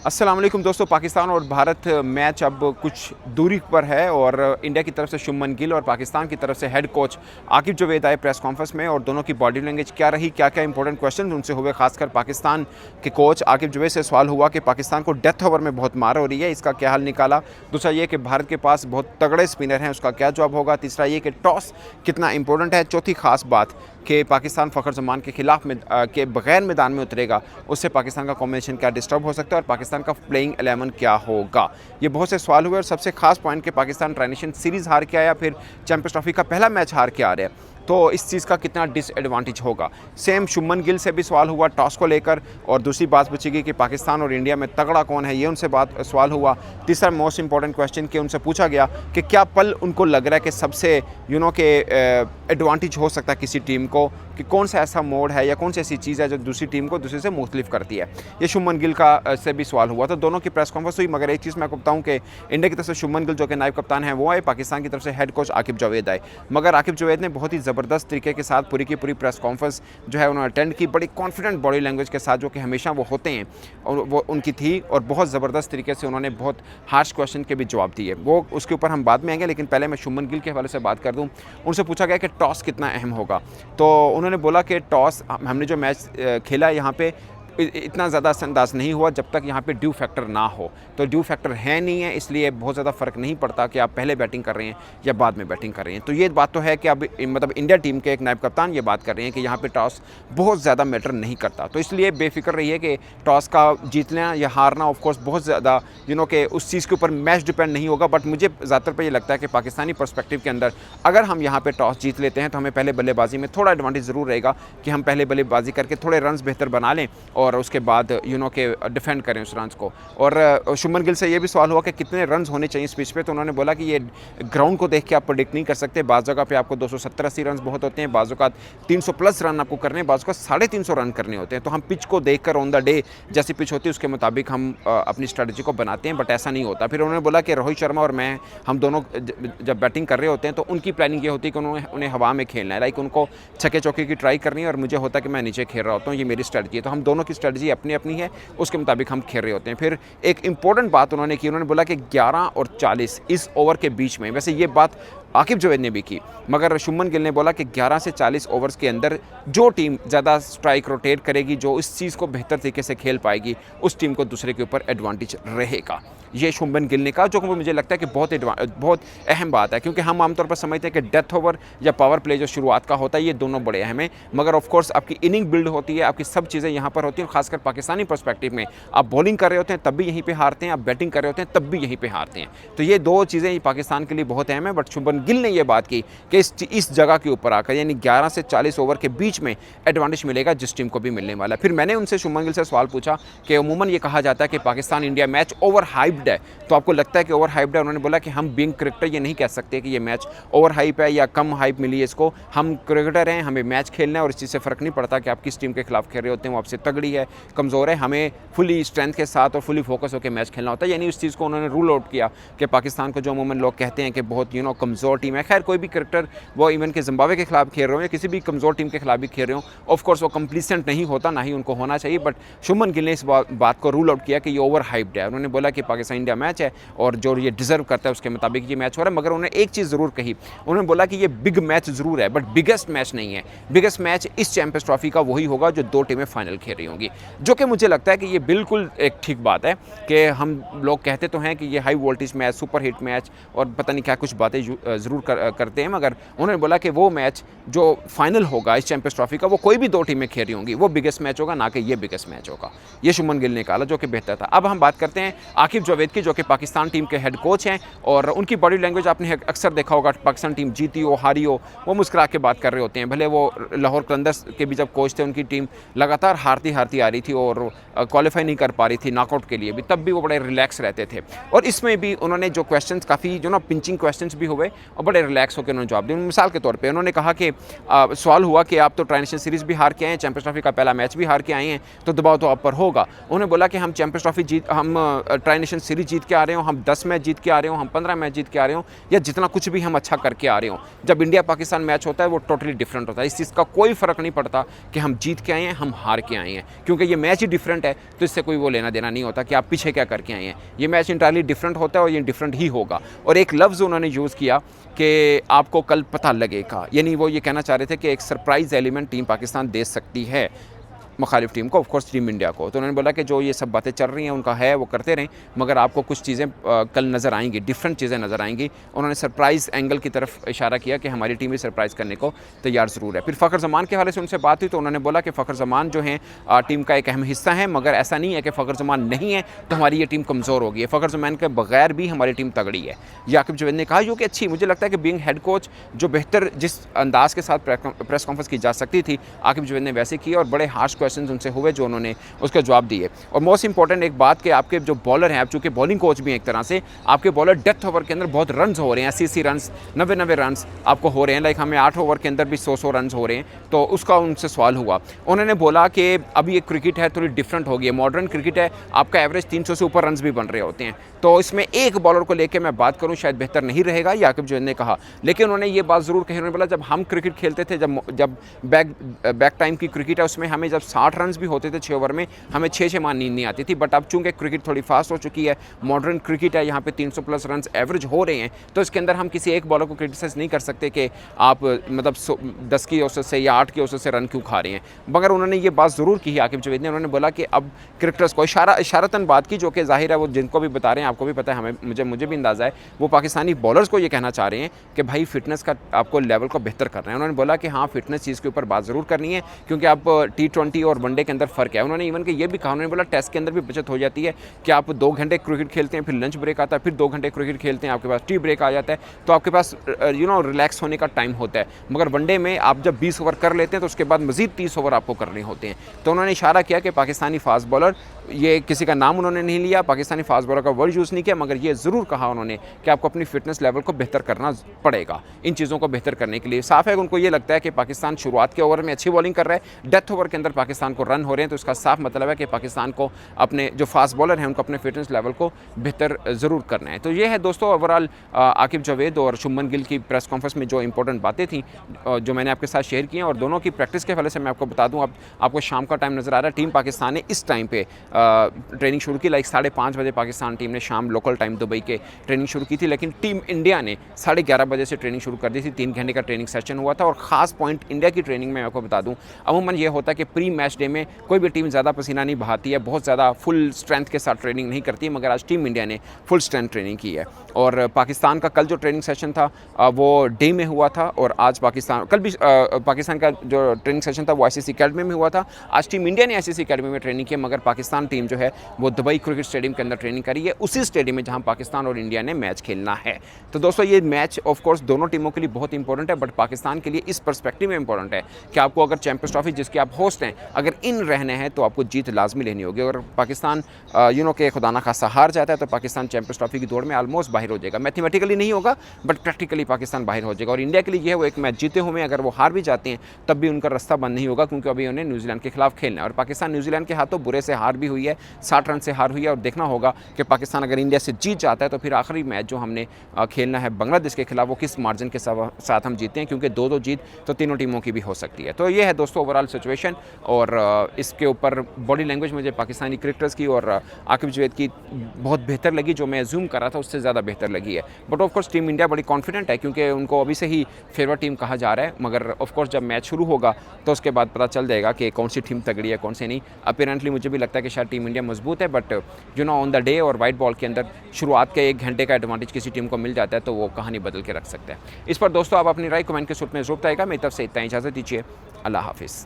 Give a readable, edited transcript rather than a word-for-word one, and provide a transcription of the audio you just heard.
अस्सलाम वालेकुम दोस्तों। पाकिस्तान और भारत मैच अब कुछ दूरी पर है और इंडिया की तरफ से शुभमन गिल और पाकिस्तान की तरफ से हेड कोच आकिब जावेद आए प्रेस कॉन्फ्रेंस में और दोनों की बॉडी लैंग्वेज क्या रही, क्या क्या इंपॉर्टेंट क्वेश्चन उनसे हुए। खासकर पाकिस्तान के कोच आकिब जावेद से सवाल हुआ कि पाकिस्तान को डेथ ओवर में बहुत मार हो रही है, इसका क्या हल निकाला। दूसरा ये कि भारत के पास बहुत तगड़े स्पिनर हैं, उसका क्या जवाब होगा। तीसरा ये कि टॉस कितना इंपॉर्टेंट है। चौथी खास बात कि पाकिस्तान फ़खर जमान के खिलाफ में के बगैर मैदान में उतरेगा, उससे पाकिस्तान का कॉम्बिनेशन क्या डिस्टर्ब हो सकता है और पाकिस्तान का प्लेइंग 11 क्या होगा। ये बहुत से सवाल हुए और सबसे खास पॉइंट कि पाकिस्तान ट्रांजिशन सीरीज़ हार के आया, फिर चैंपियंस ट्रॉफी का पहला मैच हार के आ रहा है, तो इस चीज़ का कितना डिसएडवांटेज होगा। सेम शुभमन गिल से भी सवाल हुआ टॉस को लेकर और दूसरी बात पूछी कि पाकिस्तान और इंडिया में तगड़ा कौन है, ये उनसे सवाल हुआ। तीसरा मोस्ट इंपॉर्टेंट क्वेश्चन कि उनसे पूछा गया कि क्या पल उनको लग रहा है कि सबसे के एडवांटेज हो सकता है किसी टीम को, कि कौन सा ऐसा मोड है या कौन सी ऐसी चीज़ है जो दूसरी टीम को दूसरे से मुख्तलिफ करती है। ये शुभमन गिल का से भी सवाल हुआ। तो दोनों की प्रेस कॉन्फ्रेंस हुई, मगर एक चीज़ मैं आपको बताऊँ कि इंडिया की तरफ से शुभमन गिल जो कि नायब कप्तान है वो आए, पाकिस्तान की तरफ से हेड कोच आकिब जावेद आए। मगर आकिब जावेद ने बहुत ही ज़बरदस्त तरीके के साथ पूरी की पूरी प्रेस कॉन्फ्रेंस जो है उन्होंने अटेंड की, बड़ी कॉन्फिडेंट बॉडी लैंग्वेज के साथ, जो कि हमेशा वो होते हैं और वो उनकी थी, और बहुत ज़बरदस्त तरीके से उन्होंने बहुत हार्श क्वेश्चन के भी जवाब दिए। वो उसके ऊपर हम बाद में आएंगे, लेकिन पहले मैं शुभमन गिल के हवाले से बात कर दूँ। उनसे पूछा गया कि टॉस कितना अहम होगा, तो उन्होंने बोला कि टॉस हमने जो मैच खेला यहाँ पे इतना ज़्यादा असरअंदाज नहीं हुआ जब तक यहाँ पे ड्यू फैक्टर ना हो। तो ड्यू फैक्टर है नहीं है, इसलिए बहुत ज़्यादा फ़र्क नहीं पड़ता कि आप पहले बैटिंग कर रहे हैं या बाद में बैटिंग कर रहे हैं। तो ये बात तो है कि अब मतलब इंडिया टीम के एक नायब कप्तान ये बात कर रहे हैं कि यहाँ पे टॉस बहुत ज़्यादा मैटर नहीं करता। तो इसलिए बेफिक्र रहिए कि टॉस का जीतना या हारना ऑफकोर्स बहुत ज़्यादा कि उस चीज़ के ऊपर मैच डिपेंड नहीं होगा। बट मुझे ज़्यादातर पर ये लगता है कि पाकिस्तानी पर्सपेक्टिव के अंदर अगर हम यहाँ पर टॉस जीत लेते हैं तो हमें पहले बल्लेबाजी में थोड़ा एडवांटेज ज़रूर रहेगा कि हम पहले बल्लेबाजी करके थोड़े रन बेहतर बना लें और उसके बाद के डिफेंड करें उस रन्स को। और शुभमन गिल से ये भी सवाल हुआ कि कितने रन्स होने चाहिए इस पिच पे, तो उन्होंने बोला कि ये ग्राउंड को देख के आप प्रेडिक्ट नहीं कर सकते। बाज़ जगह पे आपको 270-80 रन बहुत होते हैं, बाज़ का 300 प्लस रन आपको करने हैं, बाज़ का 350 रन करने होते हैं। तो हम पिच को देख कर ऑन द डे जैसी पिच होती है उसके मुताबिक हम अपनी स्ट्रेटजी को बनाते हैं, बट ऐसा नहीं होता। फिर उन्होंने बोला कि रोहित शर्मा और मैं हम दोनों जब बैटिंग कर रहे होते हैं तो उनकी प्लानिंग ये होती है कि उन्हें हवा में खेलना है, लाइक उनको छक्के चौके की ट्राई करनी है, और मुझे होता है कि मैं नीचे खेल रहा होता हूँ, ये मेरी स्ट्रेटजी है। तो हम दोनों की स्ट्रेटजी अपनी अपनी है, उसके मुताबिक हम खेल रहे होते हैं। फिर एक इंपॉर्टेंट बात उन्होंने की, उन्होंने बोला कि 11 और 40 इस ओवर के बीच में, वैसे ये बात आकिब जावेद ने भी की, मगर शुभमन गिल ने बोला कि 11 से 40 ओवर्स के अंदर जो टीम ज़्यादा स्ट्राइक रोटेट करेगी, जो इस चीज़ को बेहतर तरीके से खेल पाएगी, उस टीम को दूसरे के ऊपर एडवांटेज रहेगा। ये शुभमन गिल ने कहा, जो कि मुझे लगता है कि बहुत अहम बात है, क्योंकि हम आमतौर पर समझते हैं कि डेथ ओवर या पावर प्ले जो शुरुआत का होता है ये दोनों बड़े अहम हैं, मगर ऑफकोर्स आपकी इनिंग बिल्ड होती है, आपकी सब चीज़ें यहाँ पर होती हैं। खासकर पाकिस्तानी पर्सपेक्टिव में आप बॉलिंग कर रहे होते हैं तब भी यहीं पे हारते हैं, आप बैटिंग कर रहे होते हैं तब भी यहीं पे हारते हैं। तो ये दो चीज़ें पाकिस्तान के लिए बहुत अहम है। बट शुभमन गिल ने यह बात की कि इस जगह के ऊपर आकर, यानी 11 से 40 ओवर के बीच में एडवांटेज मिलेगा जिस टीम को भी मिलने वाला है। फिर मैंने उनसे शुभमन गिल से सवाल पूछा कि अमूमन ये कहा जाता है कि Pakistan India match over hyped है, तो आपको लगता है कि ओवर हाइप्ड है? उन्होंने बोला कि हम बीइंग क्रिकेटर ये नहीं कह सकते कि ये मैच ओवर हाइप है या कम हाइप मिली है इसको। हम क्रिकेटर हैं, हमें मैच खेलना है और इस चीज़ से फ़र्क नहीं पड़ता कि आप किस टीम के खिलाफ खेल रहे होते हैं, वो आपसे तगड़ी है, कमज़ोर है, हमें फुली स्ट्रेंथ के साथ और फुली फोकस होकर मैच खेलना होता है। यानी उस चीज़ को उन्होंने रूल आउट किया कि पाकिस्तान को जो अमूमन लोग कहते हैं कि बहुत कमज़ोर टीम है। खैर कोई भी क्रिकेटर वो इवन के जिम्बाब्वे के खिलाफ खेल रहे हो या किसी भी कमज़ोर टीम के खिलाफ भी खेल रहे हो, ऑफकोर्स वो कंप्लीसेंट नहीं होता, ना ही उनको होना चाहिए। बट शुभमन गिल ने इस बात को रूल आउट किया कि ये ओवर हाइप्ड है। उन्होंने बोला कि पाकिस्तान इंडिया मैच है और जो ये डिजर्व करता है उसके मुताबिक ये मैच हो रहा है। मगर उन्होंने एक चीज़ ज़रूर कही, उन्होंने बोला कि ये बिग मैच ज़रूर है बट बिगेस्ट मैच नहीं है। बिगेस्ट मैच इस चैंपियंस ट्रॉफी का वही होगा जो दो टीमें फाइनल खेल रही होंगी, जो कि मुझे लगता है कि ये बिल्कुल एक ठीक बात है कि हम लोग कहते तो हैं कि ये high voltage match, super hit match और पता नहीं क्या कुछ बातें ज़रूर करते हैं, मगर उन्होंने बोला कि वो मैच जो फाइनल होगा इस चैंपियंस ट्रॉफी का वो कोई भी दो टीमें खेल रही होंगी, वो बिगेस्ट मैच होगा, ना कि ये बिगेस्ट मैच होगा। ये शुभमन गिल ने कहा, जो कि बेहतर था। अब हम बात करते हैं आकिब जावेद की, जो कि पाकिस्तान टीम के हेड कोच हैं, और उनकी बॉडी लैंग्वेज आपने अक्सर देखा होगा, पाकिस्तान टीम जीती हो हारी हो वो मुस्कुरा के बात कर रहे होते हैं। भले वो लाहौर कलंदर्स के भी जब कोच थे, उनकी टीम लगातार हारती आ रही थी और क्वालिफाई नहीं कर पा रही थी नॉकआउट के लिए भी, तब भी वो बड़े रिलैक्स रहते थे। और इसमें भी उन्होंने जो क्वेश्चंस काफ़ी पिंचिंग क्वेश्चंस भी हुए, और बड़े रिलैक्स होकर उन्होंने जवाब दिया। मिसाल के तौर पे उन्होंने कहा कि सवाल हुआ कि आप तो ट्राई नेशन सीरीज़ भी हार के आए हैं, चैंपियंस ट्रॉफी का पहला मैच भी हार के आए हैं, तो दबाव तो आप पर होगा। उन्होंने बोला कि हम चैंपियंस ट्रॉफी हम ट्राई नेशन सीरीज़ जीत के आ रहे हो, हम 10 मैच जीत के आ रहे हो, हम 15 मैच जीत के आ रहे हो, या जितना कुछ भी हम अच्छा करके आ रहे हो, जब इंडिया पाकिस्तान मैच होता है वो टोटली डिफरेंट होता है। इस चीज़ का कोई फ़र्क नहीं पड़ता कि हम जीत के आए हैं, हम हार के आए हैं, क्योंकि ये मैच ही डिफरेंट है, तो इससे कोई वो लेना देना नहीं होता कि आप पीछे क्या करके आए हैं। ये मैच इंटायरली डिफरेंट होता है और ये डिफरेंट ही होगा। और एक लफ्ज़ उन्होंने यूज़ किया कि आपको कल पता लगेगा, यानी वो ये कहना चाह रहे थे कि एक सरप्राइज़ एलिमेंट टीम पाकिस्तान दे सकती है मुखालिफ टीम को, ऑफकोर्स टीम इंडिया को। तो उन्होंने बोला कि जो ये सब बातें चल रही हैं उनका है वो करते रहें, मगर आपको कुछ चीज़ें कल नज़र आएंगी, डिफरेंट चीज़ें नज़र आएंगी। उन्होंने सरप्राइज़ एंगल की तरफ इशारा किया कि हमारी टीम भी सरप्राइज़ करने को तैयार ज़रूर है। फिर फ़खर ज़मान के हवाले से उनसे बात हुई तो उन्होंने बोला कि फ़खर ज़मान जो हैं टीम का एक अहम हिस्सा है, मगर ऐसा नहीं है कि फ़खर ज़मान नहीं है तो हमारी ये टीम कमज़ोर होगी है। फ़खर ज़मान के बगैर भी हमारी टीम तगड़ी है। याकूब जुवैद ने कहा जो कि अच्छी, मुझे लगता है कि बीइंग हेड कोच जो बेहतर जिस अंदाज के साथ प्रेस कॉन्फ्रेंस की जा सकती थी, आकिब जुवैद ने वैसे की और बड़े हार्श क्वेश्चन उनसे हुए जो उन्होंने उसका जवाब दिए। और मोस्ट इंपॉर्टेंट एक बात कि आपके जो बॉलर हैं, आप चूँकि बॉलिंग कोच भी हैं एक तरह से, आपके बॉलर डेथ ओवर के अंदर बहुत रन्स हो रहे हैं, 80 रन्स, 90 रन्स आपको हो रहे हैं। लाइक हमें 8 ओवर के अंदर भी 100 रन्स हो रहे हैं। तो उसका उनसे सवाल हुआ, उन्होंने बोला कि अभी ये क्रिकेट है थोड़ी डिफरेंट हो गई है, मॉडर्न क्रिकेट है, आपका एवरेज 300 से ऊपर रन्स भी बन रहे होते हैं, तो इसमें एक बॉलर को लेकर मैं बात करूँ शायद बेहतर नहीं रहेगा, याकूब जुवैद ने कहा। लेकिन उन्होंने ये बात ज़रूर कही, उन्होंने बोला जब हम क्रिकेट खेलते थे, जब बैक टाइम की क्रिकेट है उसमें हमें जब 60 रन्स भी होते थे 6 ओवर में, हमें 6 मार नींद नहीं आती थी। बट अब चूंकि क्रिकेट थोड़ी फास्ट हो चुकी है, मॉडर्न क्रिकेट है, यहाँ पे 300 प्लस रन्स एवरेज हो रहे हैं, तो इसके अंदर हम किसी एक बॉलर को क्रिटिसाइज नहीं कर सकते कि आप मतलब 10 की औसत से या 8 की औसत से रन क्यों खा रहे हैं। मगर उन्होंने ये बात ज़रूर की आकिब जुवैद ने, उन्होंने बोला कि अब क्रिकेटर्स को इशारतन बात की, जो कि जाहिर है वो जिनको भी बता रहे हैं, आपको भी पता है, हमें मुझे भी अंदाज़ा है, वो पाकिस्तानी बॉलर्स को ये कहना चाह रहे हैं कि भाई फिटनेस का आपको लेवल को बेहतर करना है। उन्होंने बोला कि हाँ फिटनेस चीज़ के ऊपर बात ज़रूर करनी है, क्योंकि आप T20 और वनडे के अंदर फ़र्क है। उन्होंने इवन कि ये भी कहा, उन्होंने बोला टेस्ट के अंदर भी बचत हो जाती है कि आप 2 घंटे क्रिकेट खेलते हैं, फिर लंच ब्रेक आता है, फिर 2 घंटे क्रिकेट खेलते हैं, आपके पास टी ब्रेक आ जाता है, तो आपके पास रिलैक्स होने का टाइम होता है। मगर वनडे में आप जब 20 ओवर कर लेते हैं तो उसके बाद मज़ीद 30 ओवर आपको करने होते हैं। तो उन्होंने इशारा किया कि पाकिस्तानी फास्ट बॉलर, ये किसी का नाम उन्होंने नहीं लिया, पाकिस्तानी फास्ट बॉलर का वर्ड यूज़ नहीं किया, मगर ये ज़रूर कहा उन्होंने कि आपको अपनी फिटनेस लेवल को बेहतर करना पड़ेगा इन चीज़ों को बेहतर करने के लिए। साफ है उनको ये लगता है कि पाकिस्तान शुरुआत के ओवर में अच्छी बॉलिंग कर रहा है, डेथ ओवर के अंदर पाकिस्तान को रन हो रहे हैं, तो इसका साफ मतलब है कि पाकिस्तान को अपने जो फास्ट बॉलर हैं उनको अपने फिटनेस लेवल को बेहतर ज़रूर करना है। तो ये है दोस्तों ओवरऑल आकिब जुवैद और शुभमन गिल की प्रेस कॉन्फ्रेंस में जो इंपॉर्टेंट बातें थी जो मैंने आपके साथ शेयर की हैं। और दोनों की प्रैक्टिस के हवाले से मैं आपको बता दूं, अब आपको शाम का टाइम नज़र आ रहा है, टीम पाकिस्तान ने इस टाइम पे ट्रेनिंग शुरू की, लाइक 5:30 बजे पाकिस्तान टीम ने शाम लोकल टाइम दुबई के ट्रेनिंग शुरू की थी, लेकिन टीम इंडिया ने 11:30 बजे से ट्रेनिंग शुरू कर दी थी। 3 घंटे का ट्रेनिंग सेशन हुआ था। और ख़ास पॉइंट इंडिया की ट्रेनिंग में आपको बता दूं, अमूमन ये होता है कि प्री मैच डे में कोई भी टीम ज़्यादा पसीना नहीं बहाती है, बहुत ज़्यादा फुल स्ट्रेंथ के साथ ट्रेनिंग नहीं करती है, मगर आज टीम इंडिया ने फुल स्ट्रेंथ ट्रेनिंग की है। और पाकिस्तान का कल जो ट्रेनिंग सेशन था वो डे में हुआ था, और आज कल भी पाकिस्तान का जो ट्रेनिंग सेशन था वो ICC अकेडमी में हुआ था। आज टीम इंडिया ने ICC अकेडमी में ट्रेनिंग की, मगर पाकिस्तान टीम जो है वो दुबई क्रिकेट स्टेडियम के अंदर ट्रेनिंग करी है, उसी स्टेडियम में जहां पाकिस्तान और इंडिया ने मैच खेलना है। तो दोस्तों ये मैच ऑफ कोर्स दोनों टीमों के लिए बहुत इंपॉर्टेंट है, बट पाकिस्तान के लिए इस पर्सपेक्टिव में इंपॉर्टेंट है कि आपको अगर चैंपियंस ट्रॉफी जिसके आप होस्ट हैं अगर इन रहने हैं तो आपको जीत लाजमी लेनी होगी। अगर पाकिस्तान के खुदा ना खासा हार जाता है तो पाकिस्तान चैंपियंस ट्रॉफी की दौड़ में ऑलमोस्ट बाहर हो जाएगा। मैथमेटिकली नहीं होगा बट प्रैक्टिकली पाकिस्तान बाहर हो जाएगा। और इंडिया के लिए ये है वो एक मैच जीते हुए अगर वो हार भी जाते हैं तब भी उनका रास्ता बंद नहीं होगा, क्योंकि अभी उन्हें न्यूजीलैंड के खिलाफ खेलना है। और पाकिस्तान न्यूजीलैंड के हाथों बुरे से हार भी हुई है, 60 रन से हार हुई है। और देखना होगा कि पाकिस्तान अगर इंडिया से जीत जाता है तो फिर आखिरी मैच जो हमने खेलना है बांग्लादेश के खिलाफ वो किस मार्जिन के साथ हम जीते हैं, क्योंकि 2-2 जीत तो तीनों टीमों की भी हो सकती है। तो ये है दोस्तों ओवरऑल सिचुएशन। और इसके ऊपर बॉडी लैंग्वेज मुझे पाकिस्तानी क्रिकेटर्स की और आकिब जुवैद की बहुत बेहतर लगी, जो मैं अज्यूम कर रहा था उससे ज़्यादा बेहतर लगी है। बट ऑफकोर्स टीम इंडिया बड़ी कॉन्फिडेंट है, क्योंकि उनको अभी से ही फेवरेट टीम कहा जा रहा है। मगर ऑफकोर्स जब मैच शुरू होगा तो उसके बाद पता चल जाएगा कि कौन सी टीम तगड़ी है कौन सी नहीं। अपीरेंटली मुझे भी लगता है कि शायद टीम इंडिया मजबूत है, बट ऑन द डे और वाइट बॉल के अंदर शुरुआत के 1 घंटे का एडवांटेज किसी टीम को मिल जाता है तो वो कहानी बदल के रख सकता है। इस पर दोस्तों आप अपनी राय कमेंट के सूत्र में जरूर बताएगा। मेरी तरफ से इतना इजाज़त दीजिए, अल्लाह हाफिज़।